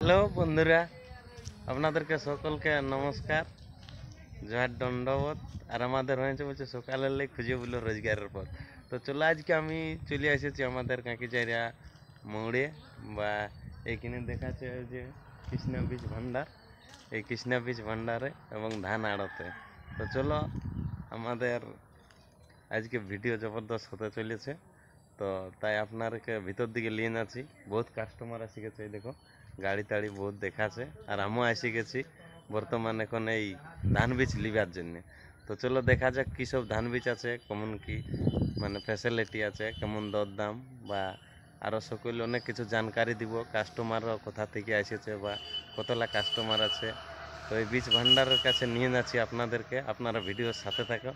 Hello বন্ধুরা, আপনাদেরকে সকলকে নমস্কার, জয় দণ্ডবত। আর আমাদের হয়েছে বলছে সকালের লাই খুঁজে বললো রোজগারের পথ। তো চলো আজকে আমি চলে এসেছি আমাদের কাঁকিজাইরা মোড়ে, বা এইখানে দেখাচ্ছে যে কৃষ্ণা বীজ ভান্ডার, এই কৃষ্ণা বীজ ভান্ডারে এবং ধান আড়তে। তো চলো আমাদের আজকে ভিডিও জবরদস্ত হতে চলেছে। তো তাই আপনারকে ভিতর দিকে নিয়ে যাচ্ছি। বহুত কাস্টমার এসে গেছে, এই দেখো গাড়ি টাড়ি বহুত দেখাছে। আর আমিও এসে গেছি বর্তমানে এখন এই ধান বীজ লিবার জন্য। তো চলো দেখা যাক কী সব ধান বীজ আছে, কেমন কি মানে ফ্যাসিলিটি আছে, কেমন দরদাম, বা আরও সকলে অনেক কিছু জানকারি দিব। কাস্টমারও কোথা থেকে এসেছে বা কতলা কাস্টমার আছে। তো এই বীজ ভান্ডারের কাছে নিয়ে যাচ্ছি আপনাদেরকে। আপনারা ভিডিওর সাথে থাকো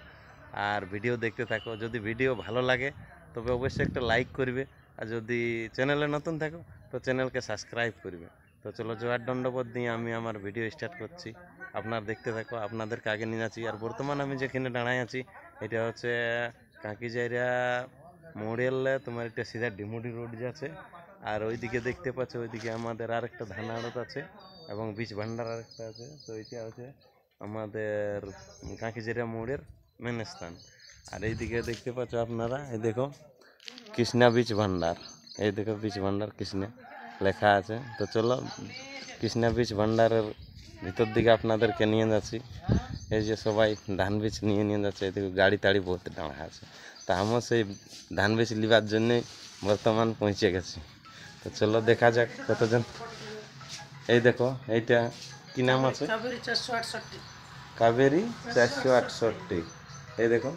আর ভিডিও দেখতে থাকো। যদি ভিডিও ভালো লাগে তবে অবশ্যই একটা লাইক করবে, আর যদি চ্যানেলে নতুন থাকো তো চ্যানেলকে সাবস্ক্রাইব করবে। তো চলো জোয়ার দণ্ডবোধ দিয়ে আমি আমার ভিডিও স্টার্ট করছি। আপনারা দেখতে থাকো, আপনাদেরকে আগে নিয়ে যাচ্ছি। আর বর্তমান আমি যেখানে দাঁড়াই আছি এটা হচ্ছে কাঁকিজাইরা মোড়েলে, তোমার একটা সিধা ডিমুডি রোড যাচ্ছে। আর ওইদিকে দেখতে পাচ্ছ, ওইদিকে আমাদের আরেকটা ধান আড়ত আছে এবং বীজ ভান্ডার আরেকটা আছে। তো এটা হচ্ছে আমাদের কাঁকিজাইরা মোড়ের মেন স্থান। আর এইদিকে দেখতে পাচ্ছ আপনারা, এই দেখো কৃষ্ণা বীজ ভান্ডার, এই দেখো বীজ ভান্ডার কৃষ্ণা লেখা আছে। তো চলো কৃষ্ণা বীজ ভান্ডারের ভিতর দিকে আপনাদেরকে নিয়ে যাচ্ছি। এই যে সবাই ধান বীজ নিয়ে যাচ্ছে, এদিকে গাড়ি টাড়ি বহুত দাঁড়া আছে। তা আমিও সেই ধান বীজ লিবার জন্যই বর্তমান পৌঁছে গেছি। তো চলো দেখা যাক কতজন। এই দেখো এইটা কি নাম আছে, কাবেরি 468। এই দেখো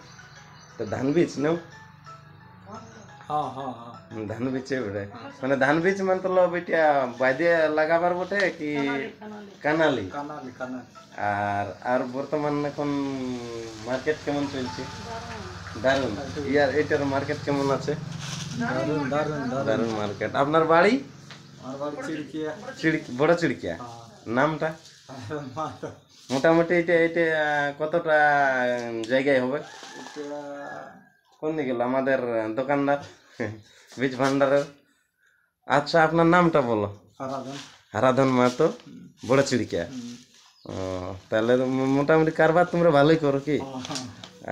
তো ধান বীজ নাও, ধান বীজে বটে, মানে ধান বীজ মতলব এটা বাইদে লাগাবার বটে কি কানালি? আর আর বর্তমান এখন মার্কেট কেমন চলছে? দারুন। ইয়ার এটার মার্কেট কেমন আছে? দারুন মার্কেট। আপনার বাড়ি? বড় চিড়কিয়া। নামটা মোটামুটি এটা এটা কতটা জায়গায় হবে? কোন দিকে গেল আমাদের দোকানদার বীজ ভান্ডারের? আচ্ছা আপনার নামটা বলো। হারাধন মাহাতো, বড় চিড়িকা। ও তাহলে মোটামুটি কারবার তোমরা ভালোই করো কি?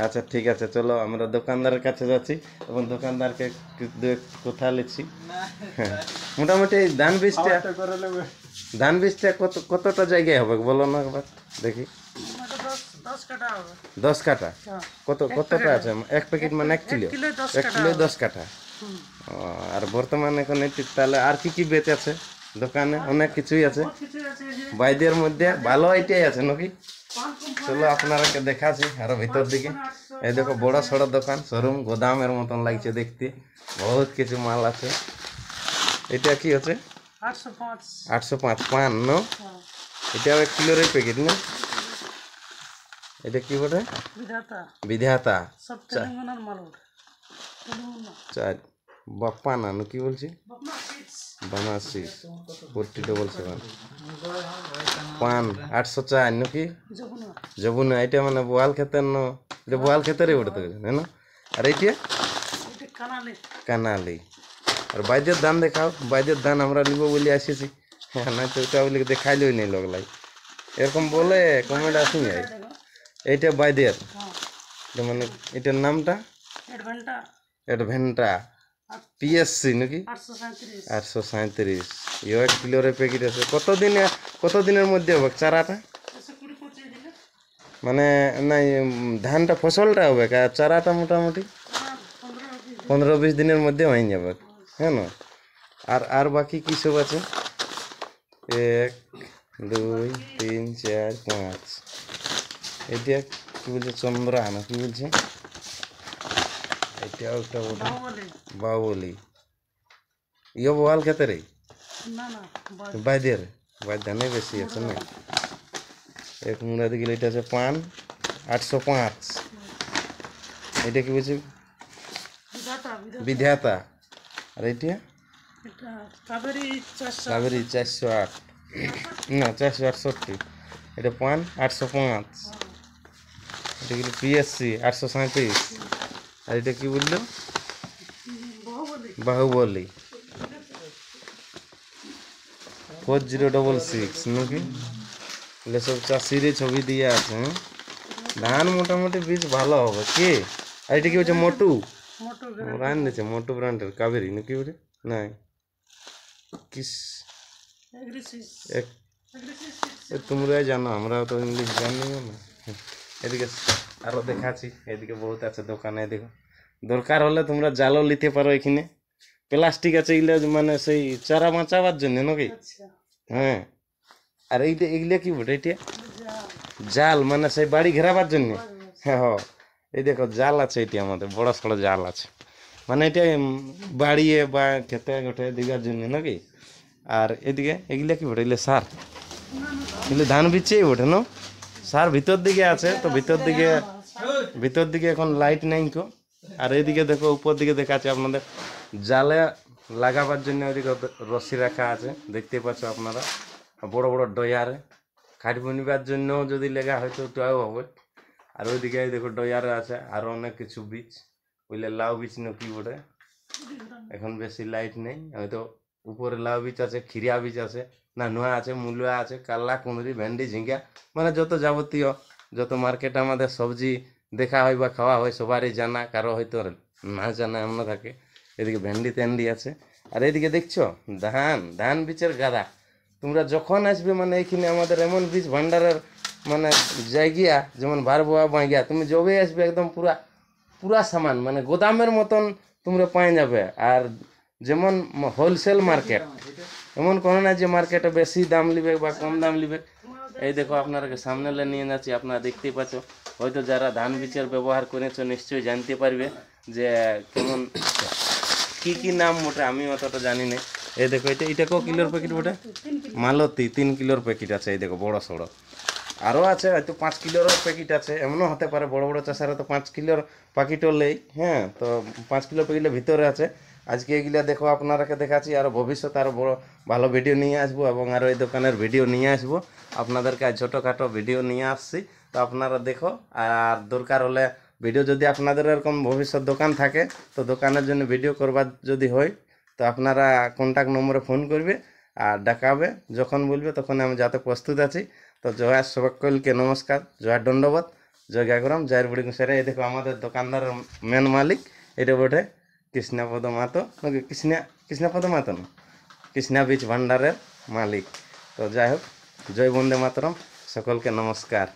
আচ্ছা ঠিক আছে, চলো আমরা দোকানদারের কাছে যাচ্ছি এবং দোকানদারকে কথা লিখছি। হ্যাঁ মোটামুটি ধান বীজটা কতটা জায়গায় হবে বলো না একবার দেখি। 10 কাঠা। কতটা আছে? এক প্যাকেট মানে 1 কিলো? 1 কিলো 10 কাঠা। আর বর্তমানে এখন এটি তাহলে আর কি কি বেচ আছে দোকানে? অনেক কিছুই আছে বাইদের মধ্যে, ভালো এটাই আছে নাকি? চলো আপনারাকে দেখাচ্ছি আরো ভিতর দিকে। এই দেখো বড় সড়ো দোকান, শোরুম, গোদামের মতন লাগছে দেখতে, বহুত কিছু মাল আছে। এটা কি আছে? 805 পান ন? এটাও 1 কিলোর প্যাকেট না? এটা কি বলে? বিধাতা। বাপ্পা না কি বলছি? বানাসি 4077 পান 804 নাকি? যবুনা। এটা মানে বোয়াল ক্ষেতের ন? এটা বোয়াল ক্ষেতেরই উঠতে গেছে না? আর এইটা কানালি। আর বাইদের ধান দেখাও, বাইদের ধান আমরা নিব বলে আসেছি। হ্যাঁ না তো ওটা বলে দেখাইলই নেই লগলাই, এরকম বলে কমেন্ট আসি যায়। এইটা বাইদের মানে এটার নামটা অ্যাডভেন্টা পিএসসি নাকি? 837। ইও 1 কিলোর প্যাকেট আছে। কতদিনের মধ্যে হবে চারাটা? মানে নাই ধানটা ফসলটা হবে, চারাটা মোটামুটি 15-20 দিনের মধ্যে হয়ে যাবে। হ্যাঁ না? আর আর বাকি কি সব আছে? 1 2 3 4 5। এটা কি বলছে? চন্দ্রা না কি বলছে? এটাও একটা বাউলি। ইয়ে বোয়াল ক্ষেতের বাইদের ধানে বেশি আছে না? এক মুড়া দিকে এটা আছে পান 805। এটা কি বলছে? বিধাতা। আর এটা কাবেরি 408 না 468। এটা পান 805। এটা কি পিএসসি 837। আর এটা কি বললো? বাহুবলী 4066 নাকি এগুলো সব চাষির ছবি দিয়ে আছে। হ্যাঁ? ধান মোটামুটি বীজ ভালো হবে কি। আর এটা কি হচ্ছে মোটু ব্র্যান্ড দিচ্ছে, মোটু ব্র্যান্ডের কাবেরি নাকি ওরে নাই কিস তোমরাই জানো, আমরা তো ইংলিশ জানি না। এদিকে আরো দেখাচ্ছি, এদিকে বহুত আছে দোকানে। দেখো দরকার হলে তোমরা জালও নিতে পারো এখানে। প্লাস্টিক আছে এগুলো মানে সেই চারা বাঁচাবার জন্য নাকি। হ্যাঁ আর এইটা এগুলা কি বটে এটা জাল মানে সেই বাড়ি ঘেরাবার জন্য। হ্যাঁ এই দেখো জাল আছে, এটি আমাদের বড় সড়ো জাল আছে, মানে এটা বাড়িয়ে বা খেতে গোটে দিঘার জন্য নাকি। আর এদিকে এগুলা কি বটে, এগুলো সার, এগুলো ধান বিচেই ওঠে না। সার ভিতর দিকে আছে, তো ভিতর দিকে এখন লাইট নাই তো। আর এইদিকে দেখো উপর দিকে দেখা আছে আপনাদের জালে লাগাবার জন্য ওইদিকে রশি রাখা আছে, দেখতে পাচ্ছ আপনারা। বড় বড় ডয়ারে খাট বুনিবার জন্য যদি লেগা হয়তো তাও হবে। আর ওইদিকে দেখো ডয়ারে আছে আরো অনেক কিছু বীজ, বুঝলে লাউ বীজ নাকি বটে। এখন বেশি লাইট নেই, হয়তো উপরে লাউ বীজ আছে, খিরিয়া বীজ আছে, না নোয়া আছে, মূলা আছে, কাল্লা, কুঁদরি, ভেন্ডি, ঝিঙ্গা, মানে যত যাবতীয় যত মার্কেটে আমাদের সবজি দেখা হয় বা খাওয়া হয় সবারই জানা, কারো হয়তো না জানা এমন থাকে। এদিকে ভেন্ডি টেন্ডি আছে। আর এদিকে দেখছো ধান বীজের গাদা। তোমরা যখন আসবে মানে এইখানে আমাদের এমন বীজ ভান্ডারের মানে জায়গা, যেমন বারবোয়া বাঁগিয়া, তুমি যবে আসবে একদম পুরা পুরা সামান মানে গোদামের মতন তোমরা পাই যাবে। আর যেমন হোলসেল মার্কেট, এমন কোনো না যে মার্কেটে বেশি দাম নিবে বা কম দাম নিবে। এই দেখো আপনারা সামনে নিয়ে যাচ্ছি, আপনারা দেখতেই পাচ্ছ। হয়তো যারা ধান বীজের ব্যবহার করেছো নিশ্চয়ই জানতে পারবে যে কেমন কি নাম ওটা, আমি অতটা জানি না। এই দেখো এটা কিলোর প্যাকেট ওটা মালতী 3 কিলোর প্যাকেট আছে। এই দেখো বড় সড়ো আরও আছে, হয়তো 5 কিলোর প্যাকেট আছে, এমনও হতে পারে। বড় বড় চাষারা তো 5 কিলোর প্যাকেটও লেই। হ্যাঁ তো 5 কিলো প্যাকেটের ভিতরে আছে। আজকে এগুলা দেখো আপনারাকে দেখাচ্ছি, আরও ভবিষ্যতে আরও বড় ভালো ভিডিও নিয়ে আসবো, এবং আরও এই দোকানের ভিডিও নিয়ে আসবো আপনাদেরকে। আজ ছোটোখাটো ভিডিও নিয়ে আসছি, তো আপনারা দেখো। আর দরকার হলে ভিডিও যদি আপনাদের এরকম ভবিষ্যৎ দোকান থাকে, তো দোকানের জন্য ভিডিও করবার যদি হয়, তো আপনারা কন্ট্যাক্ট নম্বরে ফোন করবে আর ডাকাবে, যখন বলবে তখন আমি যাতে প্রস্তুত আছি। তো জয় সকলকে নমস্কার, জয় দণ্ডবত, জয় গাগরাম, জয়ের বুড়ি গুসারে। এই দেখো আমাদের দোকানদারের মেন মালিক এটা বটে কৃষ্ণপদ মাহাতো, কৃষ্ণপদ মাহাতো না, কৃষ্ণা বীজ ভান্ডারের মালিক। তো যাই হোক, জয় বন্দে মাতরম, সকলকে নমস্কার।